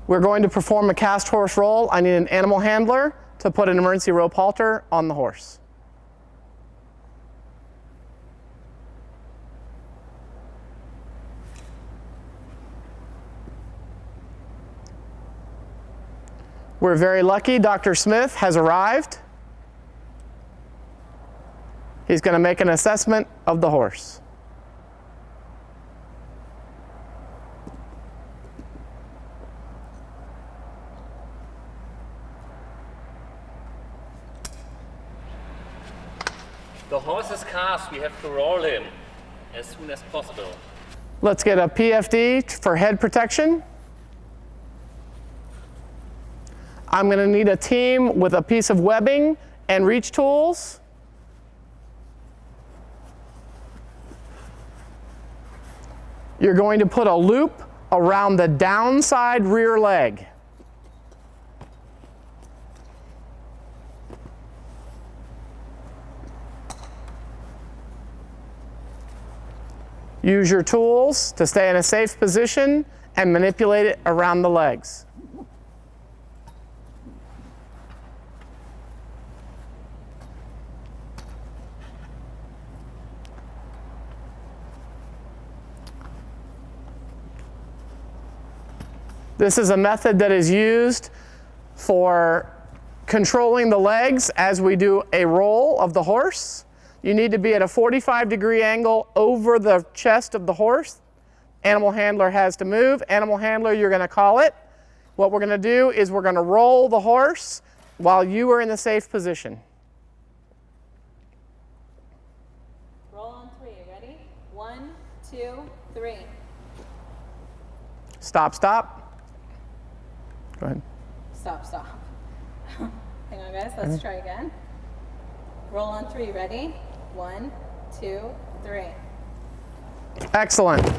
We're going to perform a cast horse roll. I need an animal handler to put an emergency rope halter on the horse. We're very lucky. Dr. Smith has arrived. He's going to make an assessment of the horse. The horse is cast. We have to roll him as soon as possible. Let's get a PFD for head protection. I'm going to need a team with a piece of webbing and reach tools. You're going to put a loop around the downside rear leg. Use your tools to stay in a safe position and manipulate it around the legs. This is a method that is used for controlling the legs as we do a roll of the horse. You need to be at a 45-degree angle over the chest of the horse. Animal handler has to move. Animal handler, you're going to call it. What we're going to do is we're going to roll the horse while you are in the safe position. Roll on 3. Ready? 1, 2, 3. Stop, stop. Go ahead. Stop, stop. Hang on, guys. Let's try again. Roll on 3. Ready? 1, 2, 3. Excellent.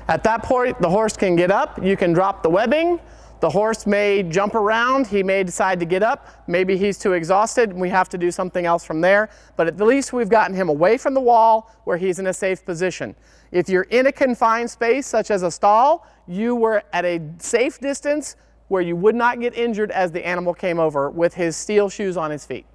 At that point, the horse can get up. You can drop the webbing. The horse may jump around. He may decide to get up. Maybe he's too exhausted and we have to do something else from there. But at least we've gotten him away from the wall where he's in a safe position. If you're in a confined space, such as a stall, you were at a safe distance where you would not get injured as the animal came over with his steel shoes on his feet.